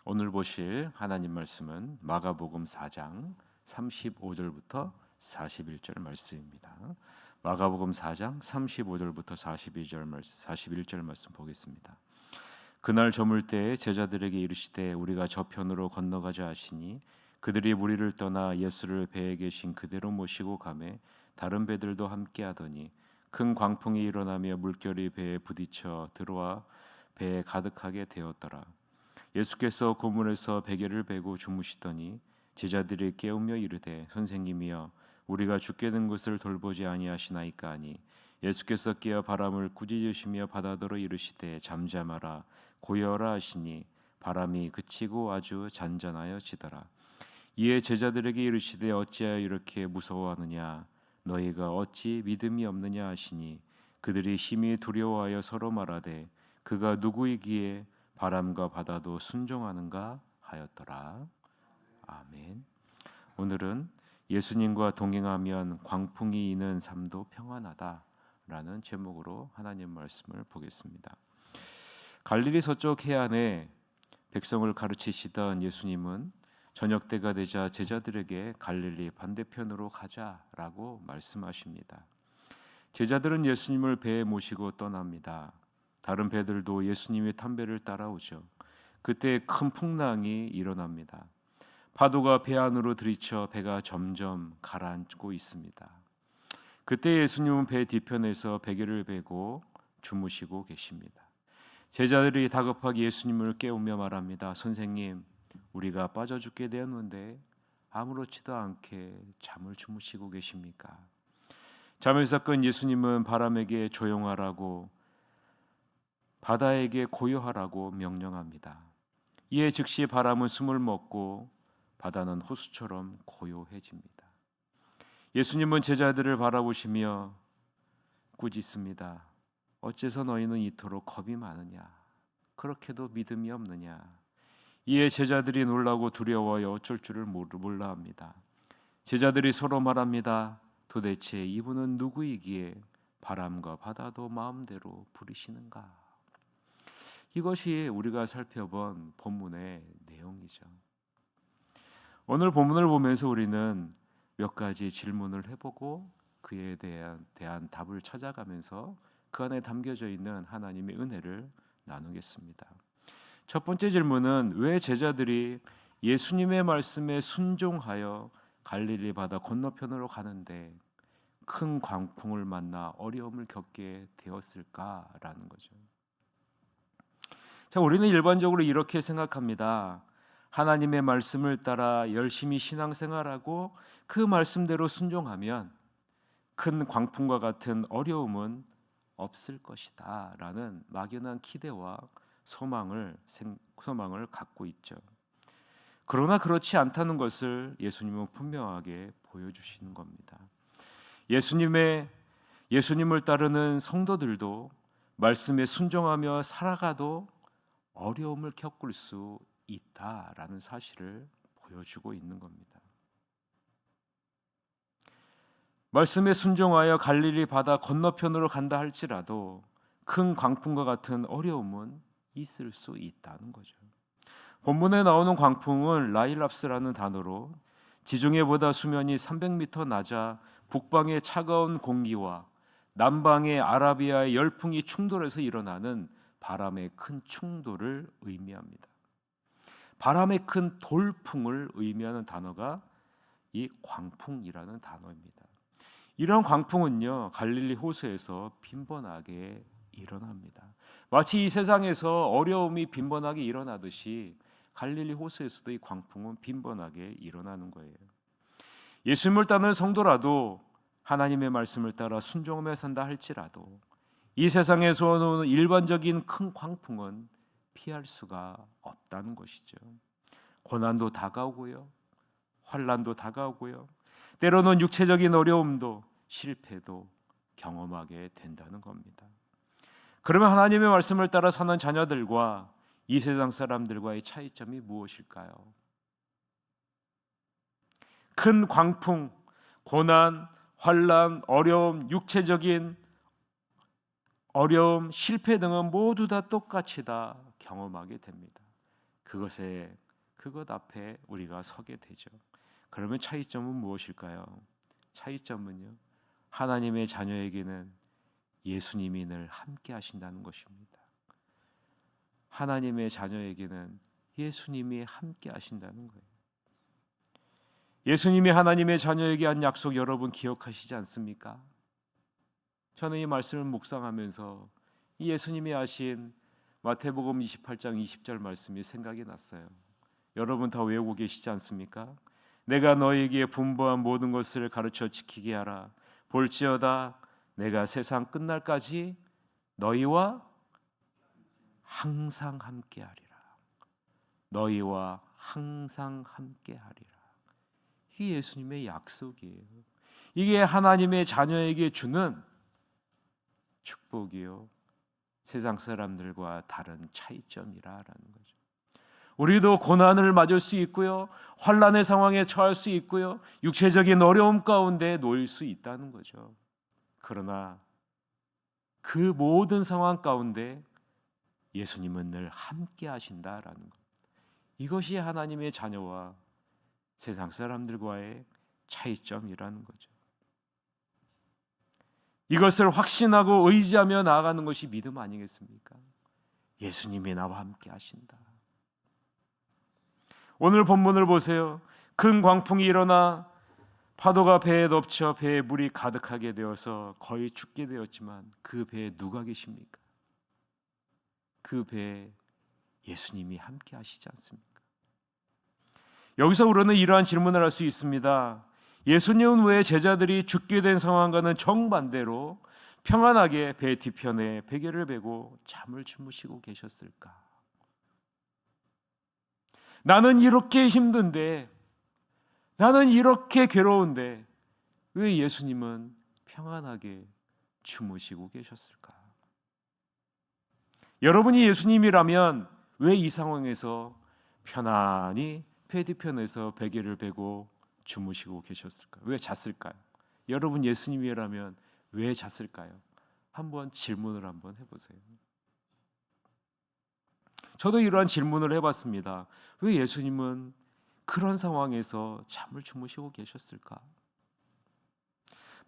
오늘 보실 하나님 말씀은 마가복음 4장 35절부터 41절 말씀입니다. 마가복음 4장 35절부터 41절 말씀 보겠습니다. 그날 저물 때에 제자들에게 이르시되 우리가 저편으로 건너가자 하시니 그들이 무리를 떠나 예수를 배에 계신 그대로 모시고 가매 다른 배들도 함께 하더니 큰 광풍이 일어나며 물결이 배에 부딪혀 들어와 배에 가득하게 되었더라. 예수께서 고문에서 베개를 베고 주무시더니 제자들이 깨우며 이르되 선생님이여 우리가 죽게 된 것을 돌보지 아니하시나이까 하니 예수께서 깨어 바람을 꾸짖으시며 바다더러 이르시되 잠잠하라 고요하라 하시니 바람이 그치고 아주 잔잔하여 지더라. 이에 제자들에게 이르시되 어찌하여 이렇게 무서워하느냐 너희가 어찌 믿음이 없느냐 하시니 그들이 심히 두려워하여 서로 말하되 그가 누구이기에 바람과 바다도 순종하는가 하였더라. 아멘. 오늘은 예수님과 동행하면 광풍이 이는 삶도 평안하다라는 제목으로 하나님 말씀을 보겠습니다. 갈릴리 서쪽 해안에 백성을 가르치시던 예수님은 저녁 때가 되자 제자들에게 갈릴리 반대편으로 가자라고 말씀하십니다. 제자들은 예수님을 배에 모시고 떠납니다. 다른 배들도 예수님의 탄 배를 따라오죠. 그때 큰 풍랑이 일어납니다. 파도가 배 안으로 들이쳐 배가 점점 가라앉고 있습니다. 그때 예수님은 배 뒤편에서 베개를 베고 주무시고 계십니다. 제자들이 다급하게 예수님을 깨우며 말합니다. 선생님, 우리가 빠져 죽게 되었는데 아무렇지도 않게 잠을 주무시고 계십니까? 잠에서 깬 예수님은 바람에게 조용하라고 바다에게 고요하라고 명령합니다. 이에 즉시 바람은 숨을 먹고 바다는 호수처럼 고요해집니다. 예수님은 제자들을 바라보시며 꾸짖습니다. 어째서 너희는 이토록 겁이 많으냐? 그렇게도 믿음이 없느냐? 이에 제자들이 놀라고 두려워하여 어쩔 줄을 몰라 합니다. 제자들이 서로 말합니다. 도대체 이분은 누구이기에 바람과 바다도 마음대로 부리시는가? 이것이 우리가 살펴본 본문의 내용이죠. 오늘 본문을 보면서 우리는 몇 가지 질문을 해보고 그에 대한 답을 찾아가면서 그 안에 담겨져 있는 하나님의 은혜를 나누겠습니다. 첫 번째 질문은 왜 제자들이 예수님의 말씀에 순종하여 갈릴리 바다 건너편으로 가는데 큰 광풍을 만나 어려움을 겪게 되었을까라는 거죠. 자, 우리는 일반적으로 이렇게 생각합니다. 하나님의 말씀을 따라 열심히 신앙생활하고 그 말씀대로 순종하면 큰 광풍과 같은 어려움은 없을 것이다 라는 막연한 기대와 소망을 갖고 있죠. 그러나 그렇지 않다는 것을 예수님은 분명하게 보여주시는 겁니다. 예수님을 따르는 성도들도 말씀에 순종하며 살아가도 어려움을 겪을 수 있다라는 사실을 보여주고 있는 겁니다. 말씀에 순종하여 갈릴리 바다 건너편으로 간다 할지라도 큰 광풍과 같은 어려움은 있을 수 있다는 거죠. 본문에 나오는 광풍은 라일랍스라는 단어로 지중해보다 수면이 300m 낮아 북방의 차가운 공기와 남방의 아라비아의 열풍이 충돌해서 일어나는 바람의 큰 충돌을 의미합니다. 바람의 큰 돌풍을 의미하는 단어가 이 광풍이라는 단어입니다. 이런 광풍은요 갈릴리 호수에서 빈번하게 일어납니다. 마치 이 세상에서 어려움이 빈번하게 일어나듯이 갈릴리 호수에서도 이 광풍은 빈번하게 일어나는 거예요. 예수님을 따르는 성도라도 하나님의 말씀을 따라 순종하며 산다 할지라도 이 세상에서 오는 일반적인 큰 광풍은 피할 수가 없다는 것이죠. 고난도 다가오고요, 환난도 다가오고요, 때로는 육체적인 어려움도 실패도 경험하게 된다는 겁니다. 그러면 하나님의 말씀을 따라 사는 자녀들과 이 세상 사람들과의 차이점이 무엇일까요? 큰 광풍, 고난, 환난, 어려움, 육체적인 어려움, 실패 등은 모두 다 똑같이 다 경험하게 됩니다. 그것 앞에 우리가 서게 되죠. 그러면 차이점은 무엇일까요? 차이점은요, 하나님의 자녀에게는 예수님이 늘 함께 하신다는 것입니다. 하나님의 자녀에게는 예수님이 함께 하신다는 거예요. 예수님이 하나님의 자녀에게 한 약속 여러분 기억하시지 않습니까? 저는 이 말씀을 묵상하면서 이 예수님이 하신 마태복음 28장 20절 말씀이 생각이 났어요. 여러분 다 외우고 계시지 않습니까? 내가 너에게 분부한 모든 것을 가르쳐 지키게 하라. 볼지어다 내가 세상 끝날까지 너희와 항상 함께하리라. 너희와 항상 함께하리라. 이게 예수님의 약속이에요. 이게 하나님의 자녀에게 주는 축복이요, 세상 사람들과 다른 차이점이라는 거죠. 우리도 고난을 맞을 수 있고요, 환난의 상황에 처할 수 있고요, 육체적인 어려움 가운데 놓일 수 있다는 거죠. 그러나 그 모든 상황 가운데 예수님은 늘 함께 하신다라는 것. 이것이 하나님의 자녀와 세상 사람들과의 차이점이라는 거죠. 이것을 확신하고 의지하며 나아가는 것이 믿음 아니겠습니까? 예수님이 나와 함께 하신다. 오늘 본문을 보세요. 큰 광풍이 일어나 파도가 배에 덮쳐 배에 물이 가득하게 되어서 거의 죽게 되었지만 그 배에 누가 계십니까? 그 배에 예수님이 함께 하시지 않습니까? 여기서 우리는 이러한 질문을 할 수 있습니다. 예수님은 왜 제자들이 죽게 된 상황과는 정반대로 평안하게 배 뒤편에 베개를 베고 잠을 주무시고 계셨을까? 나는 이렇게 힘든데, 나는 이렇게 괴로운데 왜 예수님은 평안하게 주무시고 계셨을까? 여러분이 예수님이라면 왜 이 상황에서 편안히 배 뒤편에서 베개를 베고 주무시고 계셨을까요? 왜 잤을까요? 여러분 예수님이라면 왜 잤을까요? 한번 질문을 한번 해보세요. 저도 이러한 질문을 해봤습니다. 왜 예수님은 그런 상황에서 잠을 주무시고 계셨을까?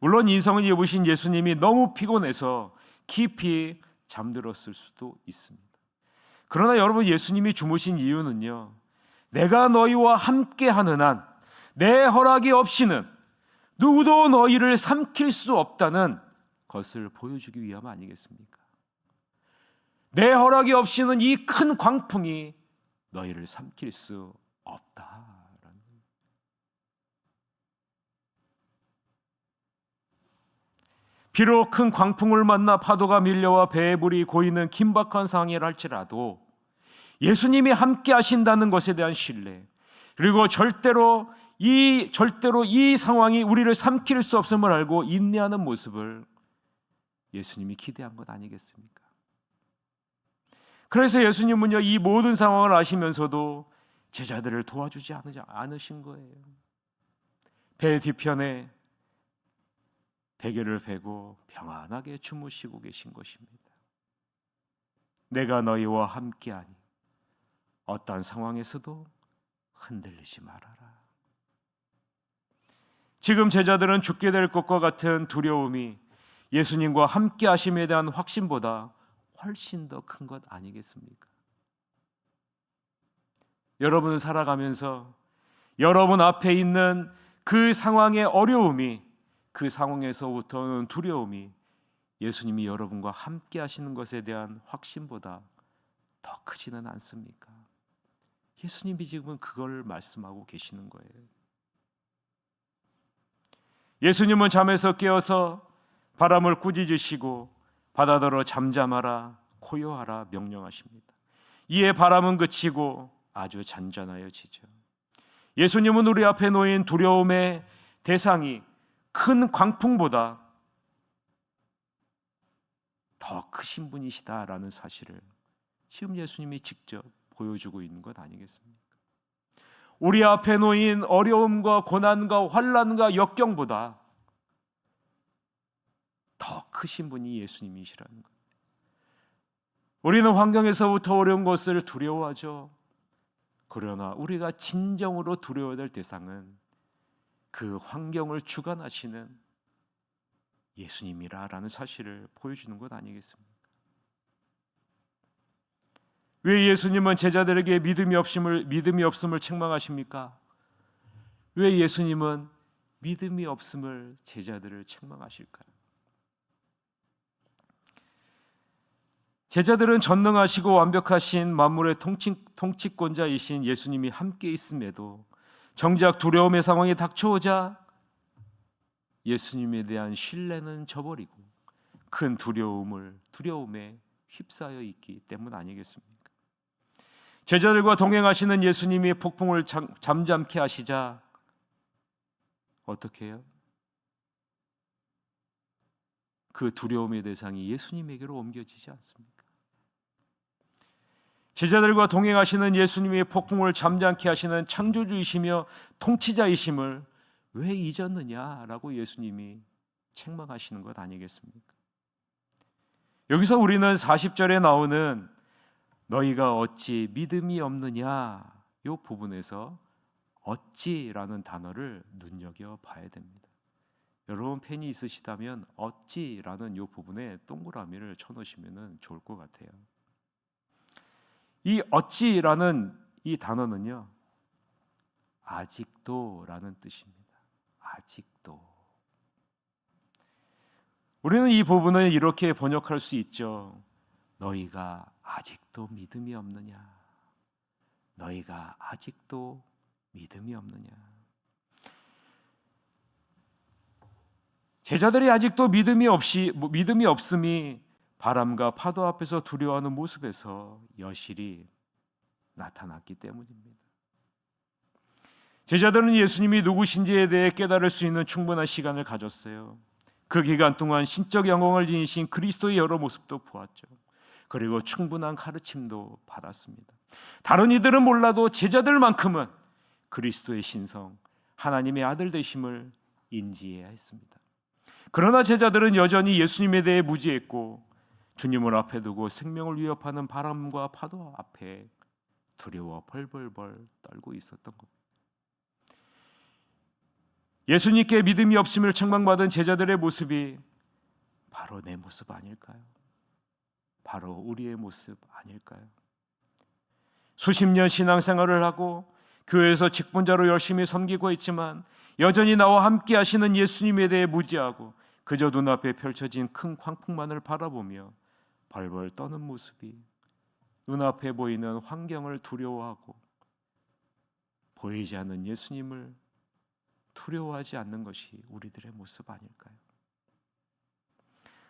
물론 인성을 입으신 예수님이 너무 피곤해서 깊이 잠들었을 수도 있습니다. 그러나 여러분, 예수님이 주무신 이유는요, 내가 너희와 함께하는 한 내 허락이 없이는 누구도 너희를 삼킬 수 없다는 것을 보여주기 위함 아니겠습니까? 내 허락이 없이는 이 큰 광풍이 너희를 삼킬 수 없다. 비록 큰 광풍을 만나 파도가 밀려와 배에 물이 고이는 긴박한 상황이라 할지라도 예수님이 함께 하신다는 것에 대한 신뢰, 그리고 절대로 이 상황이 우리를 삼킬 수 없음을 알고 인내하는 모습을 예수님이 기대한 것 아니겠습니까? 그래서 예수님은요, 이 모든 상황을 아시면서도 제자들을 도와주지 않으신 거예요. 배 뒤편에 베개를 베고 평안하게 주무시고 계신 것입니다. 내가 너희와 함께하니 어떠한 상황에서도 흔들리지 말아라. 지금 제자들은 죽게 될 것과 같은 두려움이 예수님과 함께 하심에 대한 확신보다 훨씬 더 큰 것 아니겠습니까? 여러분은 살아가면서 여러분 앞에 있는 그 상황의 어려움이, 그 상황에서부터 오는 두려움이 예수님이 여러분과 함께 하시는 것에 대한 확신보다 더 크지는 않습니까? 예수님이 지금은 그걸 말씀하고 계시는 거예요. 예수님은 잠에서 깨어서 바람을 꾸짖으시고 바다더러 잠잠하라, 고요하라 명령하십니다. 이에 바람은 그치고 아주 잔잔하여지죠. 예수님은 우리 앞에 놓인 두려움의 대상이 큰 광풍보다 더 크신 분이시다라는 사실을 지금 예수님이 직접 보여주고 있는 것 아니겠습니까? 우리 앞에 놓인 어려움과 고난과 환난과 역경보다 더 크신 분이 예수님이시라는 것. 우리는 환경에서부터 어려운 것을 두려워하죠. 그러나 우리가 진정으로 두려워야 될 대상은 그 환경을 주관하시는 예수님이라는 사실을 보여주는 것 아니겠습니까? 왜 예수님은 제자들에게 믿음이 없음을 책망하십니까? 왜 예수님은 믿음이 없음을 제자들을 책망하실까요? 제자들은 전능하시고 완벽하신 만물의 통치권자이신 예수님이 함께 있음에도 정작 두려움의 상황이 닥쳐오자 예수님에 대한 신뢰는 저버리고 큰 두려움에 휩싸여 있기 때문 아니겠습니까? 제자들과 동행하시는 예수님이 폭풍을 잠잠케 하시자 어떻게 해요? 그 두려움의 대상이 예수님에게로 옮겨지지 않습니까? 제자들과 동행하시는 예수님이 폭풍을 잠잠케 하시는 창조주이시며 통치자이심을 왜 잊었느냐라고 예수님이 책망하시는 것 아니겠습니까? 여기서 우리는 40절에 나오는 너희가 어찌 믿음이 없느냐 이 부분에서 어찌라는 단어를 눈여겨봐야 됩니다. 여러분 펜이 있으시다면 어찌라는 이 부분에 동그라미를 쳐놓으시면 좋을 것 같아요. 이 어찌라는 이 단어는요, 아직도라는 뜻입니다. 아직도. 우리는 이 부분을 이렇게 번역할 수 있죠. 너희가 아직도 믿음이 없느냐? 너희가 아직도 믿음이 없느냐? 제자들이 아직도 믿음이 없음이 바람과 파도 앞에서 두려워하는 모습에서 여실히 나타났기 때문입니다. 제자들은 예수님이 누구신지에 대해 깨달을 수 있는 충분한 시간을 가졌어요. 그 기간 동안 신적 영광을 지니신 그리스도의 여러 모습도 보았죠. 그리고 충분한 가르침도 받았습니다. 다른 이들은 몰라도 제자들만큼은 그리스도의 신성, 하나님의 아들 되심을 인지해야 했습니다. 그러나 제자들은 여전히 예수님에 대해 무지했고 주님을 앞에 두고 생명을 위협하는 바람과 파도 앞에 두려워 벌벌벌 떨고 있었던 겁니다. 예수님께 믿음이 없음을 책망받은 제자들의 모습이 바로 내 모습 아닐까요? 바로 우리의 모습 아닐까요? 수십 년 신앙생활을 하고 교회에서 직분자로 열심히 섬기고 있지만 여전히 나와 함께 하시는 예수님에 대해 무지하고 그저 눈앞에 펼쳐진 큰 광풍만을 바라보며 벌벌 떠는 모습이 눈앞에 보이는 환경을 두려워하고 보이지 않는 예수님을 두려워하지 않는 것이 우리들의 모습 아닐까요?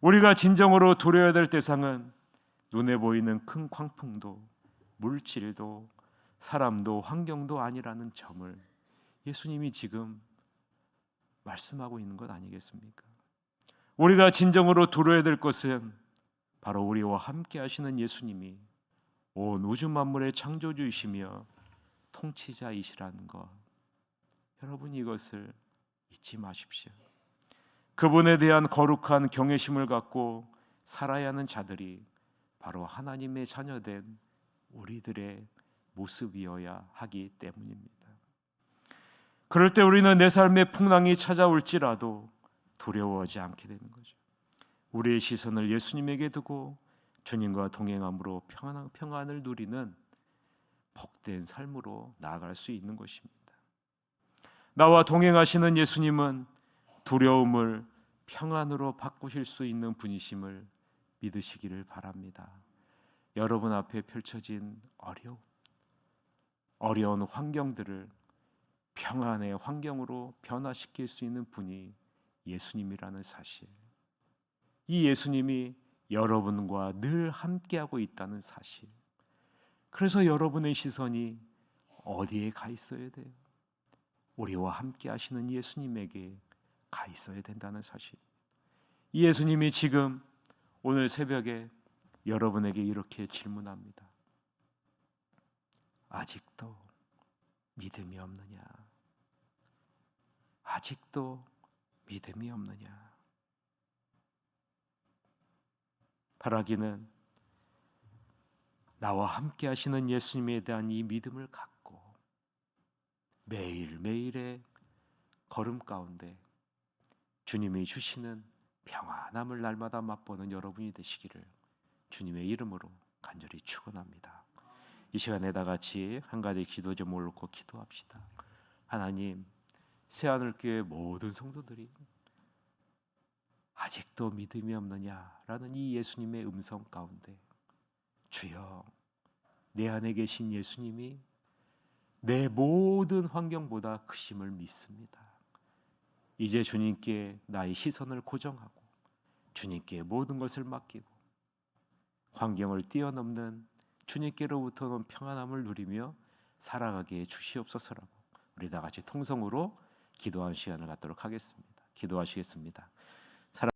우리가 진정으로 두려워야 될 대상은 눈에 보이는 큰 광풍도 물질도 사람도 환경도 아니라는 점을 예수님이 지금 말씀하고 있는 것 아니겠습니까? 우리가 진정으로 두려워야 될 것은 바로 우리와 함께 하시는 예수님이 온 우주 만물의 창조주이시며 통치자이시라는 것. 여러분 이것을 잊지 마십시오. 그분에 대한 거룩한 경외심을 갖고 살아야 하는 자들이 바로 하나님의 자녀된 우리들의 모습이어야 하기 때문입니다. 그럴 때 우리는 내 삶의 풍랑이 찾아올지라도 두려워하지 않게 되는 거죠. 우리의 시선을 예수님에게 두고 주님과 동행함으로 평안을 누리는 복된 삶으로 나아갈 수 있는 것입니다. 나와 동행하시는 예수님은 두려움을 평안으로 바꾸실 수 있는 분이심을 믿으시기를 바랍니다. 여러분 앞에 펼쳐진 어려운 환경들을 평안의 환경으로 변화시킬 수 있는 분이 예수님이라는 사실, 이 예수님이 여러분과 늘 함께하고 있다는 사실, 그래서 여러분의 시선이 어디에 가 있어야 돼요? 우리와 함께 하시는 예수님에게 가 있어야 된다는 사실. 이 예수님이 지금 오늘 새벽에 여러분에게 이렇게 질문합니다. 아직도 믿음이 없느냐? 아직도 믿음이 없느냐? 바라기는 나와 함께 하시는 예수님에 대한 이 믿음을 갖고 매일매일의 걸음 가운데 주님이 주시는 평안함을 날마다 맛보는 여러분이 되시기를 주님의 이름으로 간절히 축원합니다. 이 시간에 다 같이 한 가지 기도 제목을 놓고 기도합시다. 하나님, 새하늘교회 모든 성도들이 아직도 믿음이 없느냐라는 이 예수님의 음성 가운데 주여, 내 안에 계신 예수님이 내 모든 환경보다 크심을 믿습니다. 이제 주님께 나의 시선을 고정하고 주님께 모든 것을 맡기고 환경을 뛰어넘는 주님께로부터 온 평안함을 누리며 살아가게 해 주시옵소서라고 우리 다 같이 통성으로 기도하는 시간을 갖도록 하겠습니다. 기도하시겠습니다.